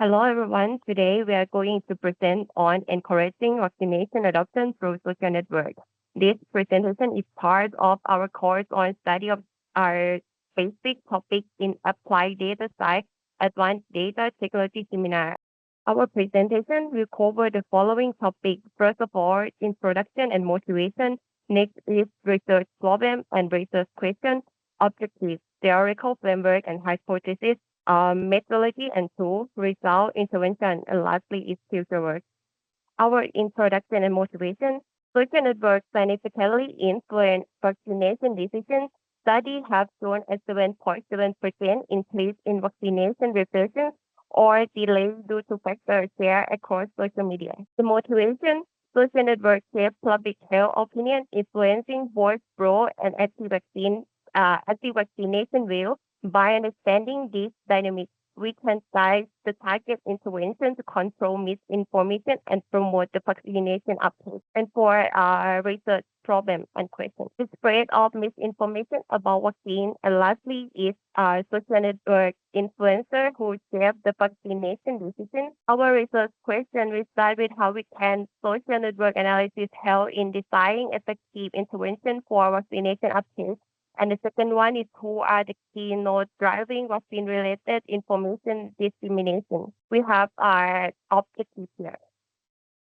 Hello everyone. Today we are going to present on encouraging vaccination adoption through social network. This presentation is part of our course on study of our basic topic in applied data science advanced data technology seminar. Our presentation will cover the following topics. First of all, introduction and motivation. Next is research problem and research question, objectives, theoretical framework and hypothesis, methodology and tool, result, intervention, and lastly is future work. Our introduction and motivation. Social networks significantly influence vaccination decisions. Studies have shown a 7.7% increase in vaccination refusals or delays due to factors shared across social media. The motivation. Social networks shape public health opinion, influencing both pro and anti-vaccination views. By understanding these dynamics, we can guide the target intervention to control misinformation and promote the vaccination uptake. And for research problem and question, the spread of misinformation about vaccine, and lastly is social network influencer who shape the vaccination decision. Our research question will start with how we can social network analysis help in designing effective intervention for vaccination uptake. And the second one is who are the keynote driving vaccine-related information dissemination. We have our objectives here.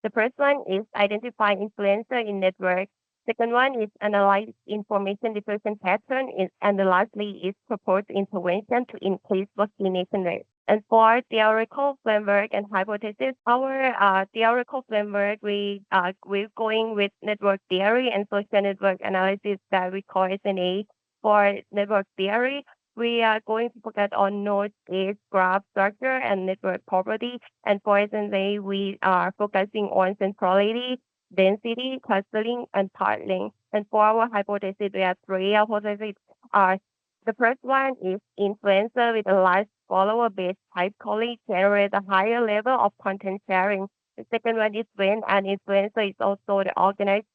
The first one is identify influencer in network. Second one is analyze information diffusion pattern, and the lastly is propose intervention to increase vaccination rate. And for theoretical framework and hypothesis, our theoretical framework, we're going with network theory and social network analysis that we call SNA. For network theory, we are going to focus on node state, graph structure, and network property. And for SNA, we are focusing on centrality, density, clustering, and path length. And for our hypothesis, we have three hypotheses. The first one is influencer with a large follower base type calling generate a higher level of content sharing. The second one is when an influencer is also the organized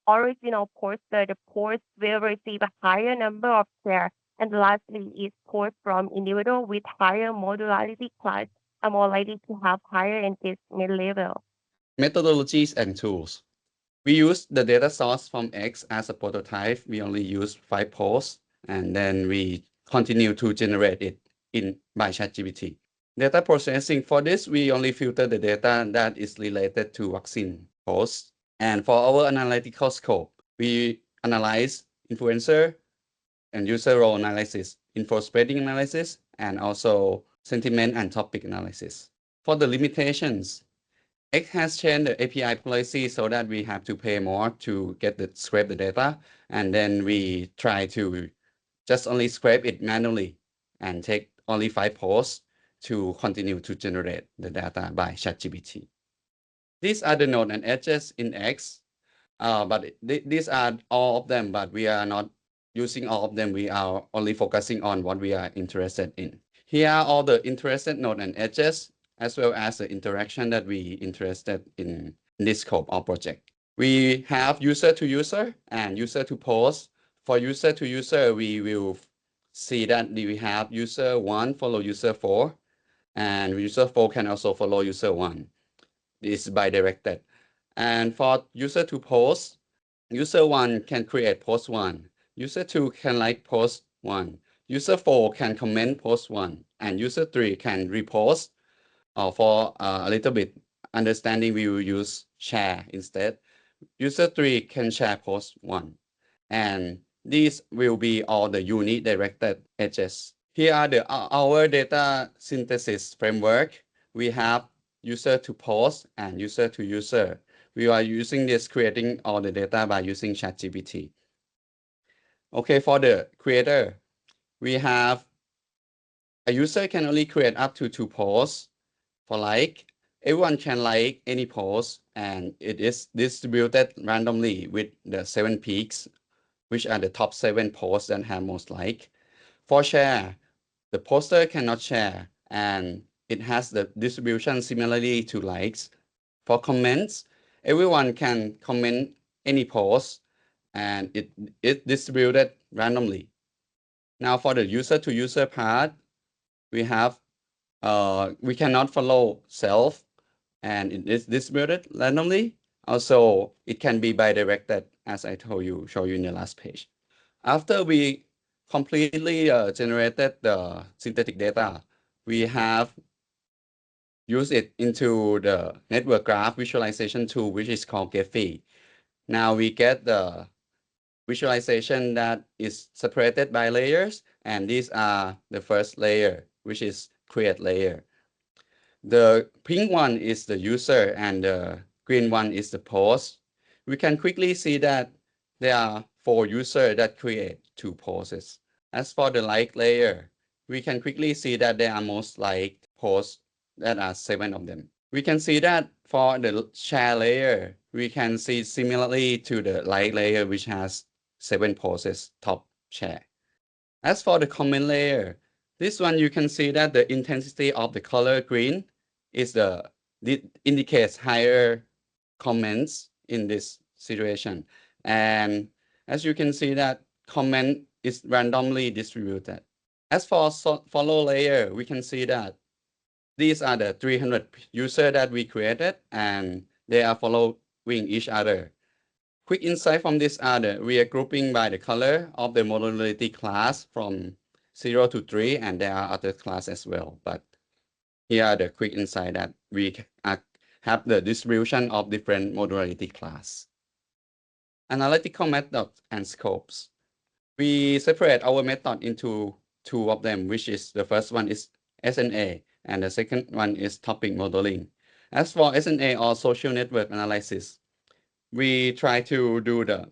original poster, the post will receive a higher number of shares. And lastly is post from individual with higher modularity class are more likely to have higher engagement level. Methodologies and tools. We use the data source from X as a prototype. We only use 5 posts, and then we continue to generate it by ChatGPT. Data processing. For this, we only filter the data that is related to vaccine posts. And for our analytical scope, we analyze influencer and user role analysis, info spreading analysis, and also sentiment and topic analysis. For the limitations, X has changed the API policy so that we have to pay more to scrape the data, and then we try to just only scrape it manually and take only 5 posts to continue to generate the data by ChatGPT. These are the nodes and edges in X, but these are all of them, but we are not using all of them. We are only focusing on what we are interested in. Here are all the interested nodes and edges, as well as the interaction that we interested in this scope of project. We have user to user and user to post. For user to user, we will see that we have user 1 follow user 4, and user 4 can also follow user 1. This is bidirected. And for user to post, user 1 can create post 1. User 2 can like post 1. User 4 can comment post 1. And user 3 can repost. For a little bit understanding, we will use share instead. User 3 can share post 1. And these will be all the unidirected edges. Here are our data synthesis framework. We have user to post and user to user. We are using this, creating all the data by using ChatGPT. Okay, for the creator, we have a user can only create up to 2 posts. For like, everyone can like any post, and it is distributed randomly with the 7 peaks, which are the top 7 posts that have most like. For share, the poster cannot share, and it has the distribution similarly to likes. For comments, everyone can comment any post, and it is distributed randomly. Now for the user to user part, we have we cannot follow self, and it is distributed randomly. Also, it can be bidirected, as I show you in the last page. After we completely generated the synthetic data, we have used it into the network graph visualization tool, which is called Gephi. Now we get the visualization that is separated by layers, and these are the first layer, which is create layer. The pink one is the user and the green one is the post. We can quickly see that there are 4 users that create 2 posts. As for the like layer, we can quickly see that there are most liked posts that are 7 of them. We can see that for the share layer, we can see similarly to the like layer, which has 7 posts top share. As for the comment layer, this one you can see that the intensity of the color green is indicates higher comments in this situation. And as you can see that comment is randomly distributed. As for follow layer, we can see that these are the 300 users that we created and they are following each other. Quick insight from this are we are grouping by the color of the modality class from 0 to 3, and there are other class as well. But here are the quick insight that we have the distribution of different modality class. Analytical methods and scopes. We separate our method into 2 of them, which is the first one is SNA, and the second one is topic modeling. As for SNA or social network analysis, we try to do the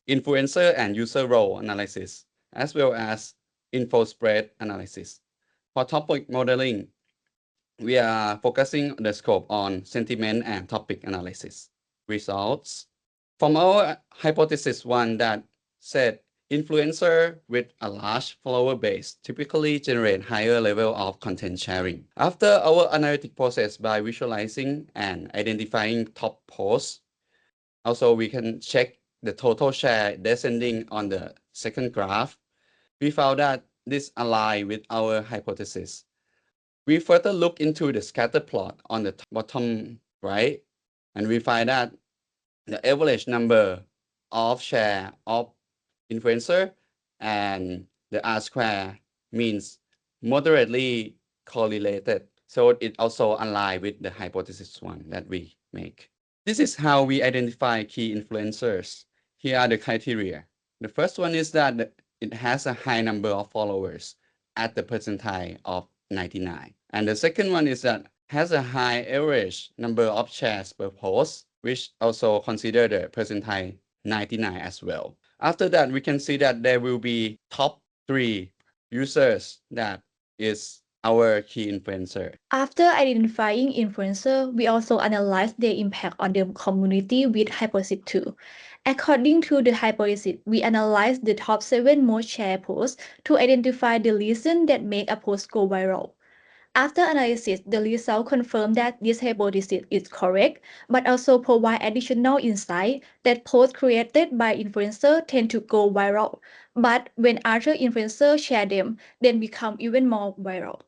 influencer and user role analysis, as well as info spread analysis. For topic modeling, we are focusing the scope on sentiment and topic analysis. Results. From our hypothesis one that said influencer with a large follower base typically generate higher level of content sharing. After our analytic process by visualizing and identifying top posts, also, we can check the total share descending on the second graph. We found that this aligns with our hypothesis. We further look into the scatter plot on the bottom right, and we find that the average number of share of influencer and the R square means moderately correlated. So it also aligns with the hypothesis one that we make. This is how we identify key influencers. Here are the criteria. The first one is that it has a high number of followers at the percentile of 99. And the second one is that has a high average number of shares per post, which also consider the percentile 99 as well. After that, we can see that there will be top 3 users that is our key influencer. After identifying influencer, we also analyze their impact on the community with hypothesis 2. According to the hypothesis, we analyze the top 7 most shared posts to identify the reason that make a post go viral. After analysis, the result confirmed that this hypothesis is correct, but also provide additional insight that posts created by influencers tend to go viral, but when other influencers share them, then become even more viral.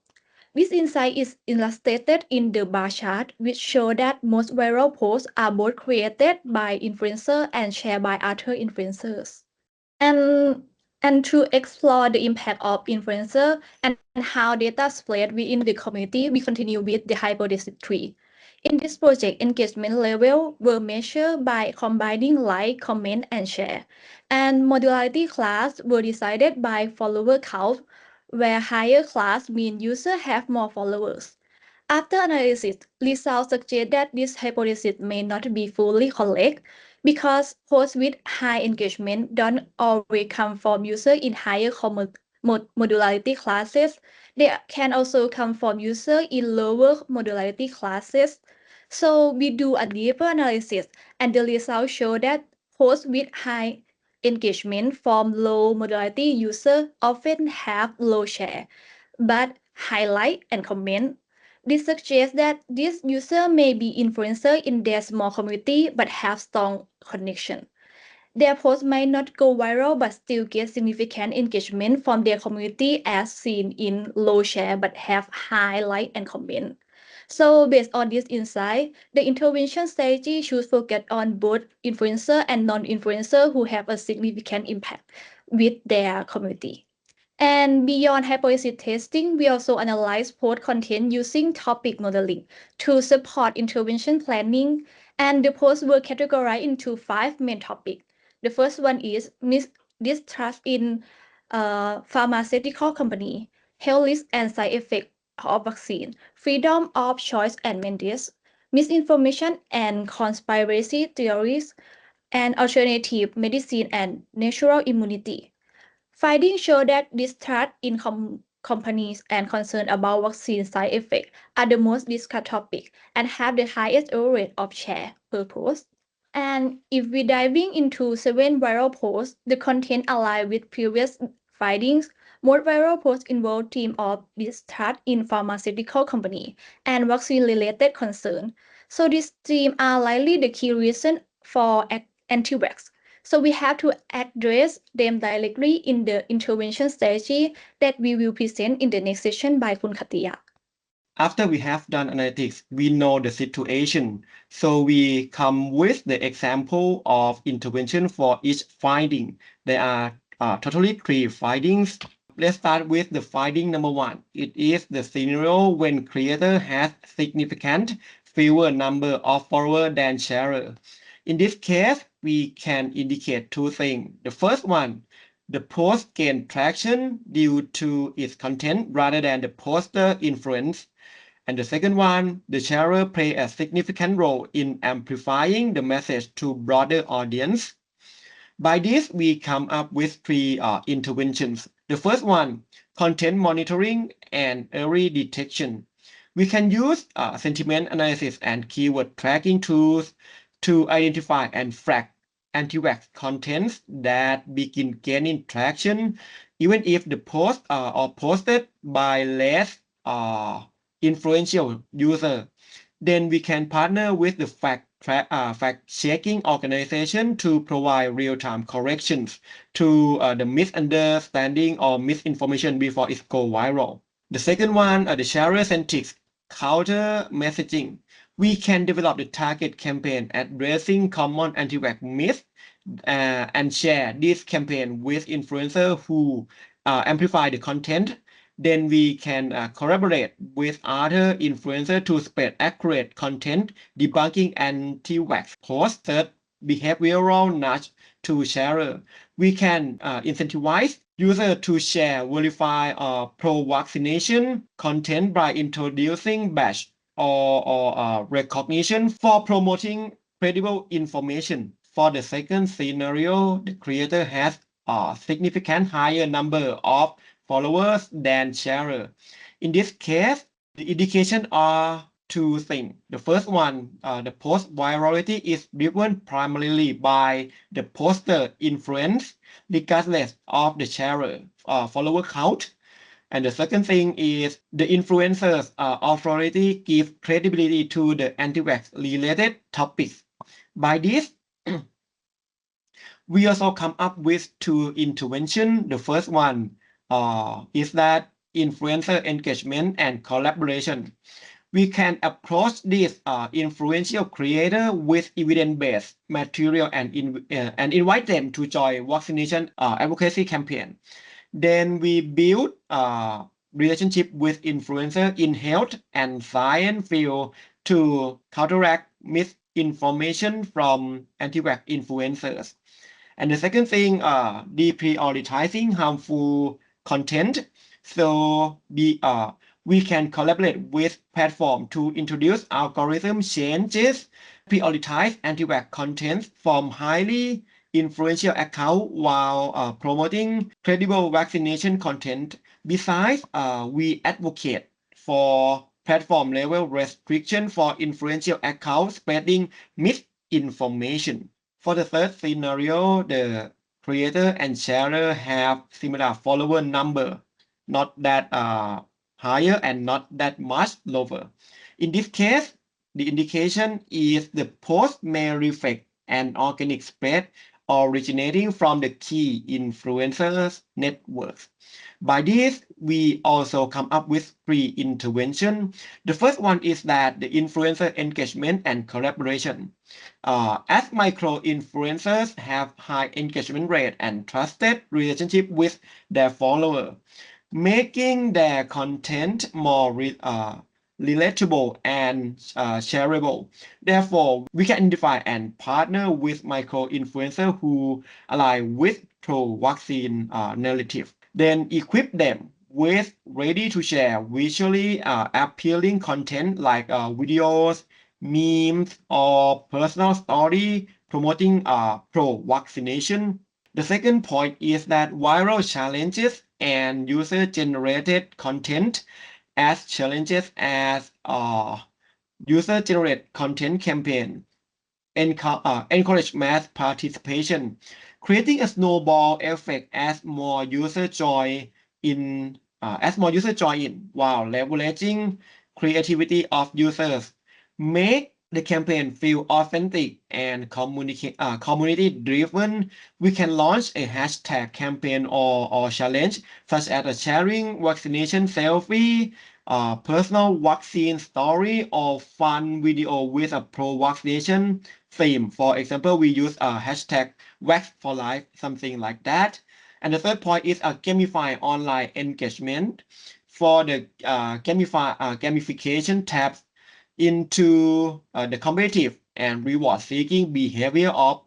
This insight is illustrated in the bar chart, which show that most viral posts are both created by influencers and shared by other influencers. And and to explore the impact of influencer and how data spread within the community, we continue with the hypothesis 3. In this project, engagement level were measured by combining like, comment, and share. And modularity class were decided by follower count, where higher class mean users have more followers. After analysis, results suggest that this hypothesis may not be fully correct because posts with high engagement don't always come from users in higher modularity classes. They can also come from users in lower modularity classes. So we do a deeper analysis and the results show that posts with high engagement from low modularity users often have low share, but highlight and comment. This suggests that this user may be influencer in their small community but have strong connection. Their posts might not go viral but still get significant engagement from their community as seen in low share but have high like and comment. So based on this insight, the intervention strategy should focus on both influencer and non-influencer who have a significant impact with their community. And beyond hypothesis testing, we also analyze post content using topic modeling to support intervention planning. And the posts were categorized into 5 main topics. The first one is distrust in pharmaceutical company, health risk and side effect of vaccine, freedom of choice and mandates, misinformation and conspiracy theories, and alternative medicine and natural immunity. Findings show that distrust in companies and concern about vaccine side effects are the most discussed topic and have the highest error rate of share per post. And if we diving into 7 viral posts, the content align with previous findings. Most viral posts involve theme of distrust in pharmaceutical company and vaccine-related concern. So these themes are likely the key reason for anti-vax. So we have to address them directly in the intervention strategy that we will present in the next session by Kun Katiya. After we have done analytics, we know the situation. So we come with the example of intervention for each finding. There are totally 3 findings. Let's start with the finding number 1. It is the scenario when creator has significant fewer number of followers than sharer. In this case, we can indicate 2 things. The first one, the post gained traction due to its content rather than the poster influence. And the second one, the sharer play a significant role in amplifying the message to broader audience. By this, we come up with 3 interventions. The first one, content monitoring and early detection. We can use sentiment analysis and keyword tracking tools to identify and flag anti-vax contents that begin gaining traction, even if the posts are posted by less influential user. Then we can partner with the fact-checking organization to provide real-time corrections to the misunderstanding or misinformation before it goes viral. The second one, the sharer-centric counter messaging. We can develop the target campaign addressing common anti-vax myths and share this campaign with influencers who amplify the content. Then we can collaborate with other influencers to spread accurate content debunking anti-vax posts. Third, behavioral nudge to sharer. We can incentivize users to share, verify, or pro-vaccination content by introducing badge or recognition for promoting credible information. For the second scenario, the creator has a significant higher number of followers than sharer. In this case, the indication are 2 things. The first one, the post virality is driven primarily by the poster influence, regardless of the sharer follower count. And the second thing is the influencer's authority gives credibility to the anti-vax related topics. By this, we also come up with 2 interventions. The first one is that influencer engagement and collaboration. We can approach this influential creator with evidence-based material and invite them to join vaccination advocacy campaign. Then we build a relationship with influencer in health and science field to counteract misinformation from anti-vax influencers. And the second thing, deprioritizing harmful content. So we can collaborate with platform to introduce algorithm changes, prioritize anti-vax content from highly influential account while promoting credible vaccination content. Besides, we advocate for platform level restriction for influential accounts spreading misinformation. For the third scenario, the creator and sharer have similar follower number, not that higher and not that much lower. In this case, the indication is the post may reflect an organic spread originating from the key influencers networks. By this, we also come up with 3 interventions. The first one is that the influencer engagement and collaboration. As micro-influencers have high engagement rate and trusted relationship with their follower, making their content more relatable and shareable. Therefore, we can identify and partner with micro-influencers who align with pro-vaccine narrative. Then equip them with ready-to-share visually appealing content like videos, memes, or personal story promoting pro-vaccination. The second point is that viral challenges and user-generated content as challenges as user-generated content campaign encourage mass participation, creating a snowball effect as more users join in while leveraging creativity of users. Make the campaign feel authentic and community driven. We can launch a hashtag campaign or challenge such as a sharing vaccination selfie, personal vaccine story, or fun video with a pro-vaccination theme. For example, we use a hashtag Vax for Life, something like that. And the third point is a gamify online engagement. For the gamification tabs into the competitive and reward-seeking behavior of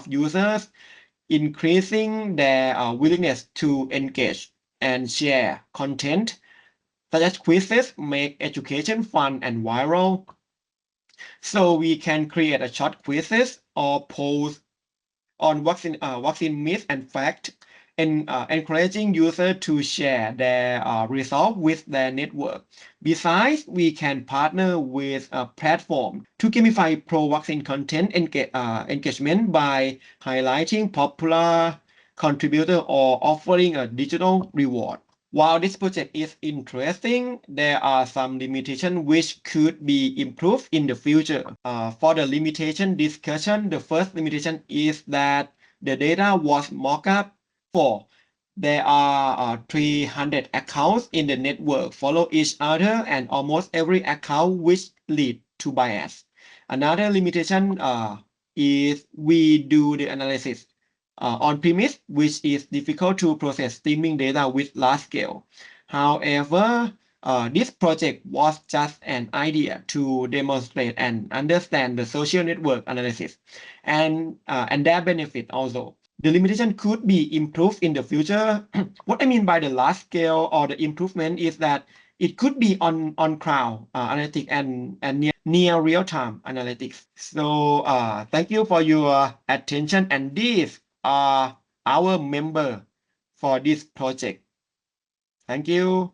users, increasing their willingness to engage and share content, such as quizzes make education fun and viral. So we can create a short quizzes or polls on vaccine myths and fact, and encouraging users to share their results with their network. Besides, we can partner with a platform to gamify pro-vaccine content engagement by highlighting popular contributor or offering a digital reward. While this project is interesting, there are some limitations which could be improved in the future. For the limitation discussion, the first limitation is that the data was mock-up for. There are 300 accounts in the network follow each other and almost every account which lead to bias. Another limitation is we do the analysis on premise, which is difficult to process streaming data with large scale. However, this project was just an idea to demonstrate and understand the social network analysis and their benefit also. The limitation could be improved in the future. What I mean by the large scale or the improvement is that it could be on cloud analytics and near real-time analytics. So thank you for your attention, and these are our member for this project. Thank you.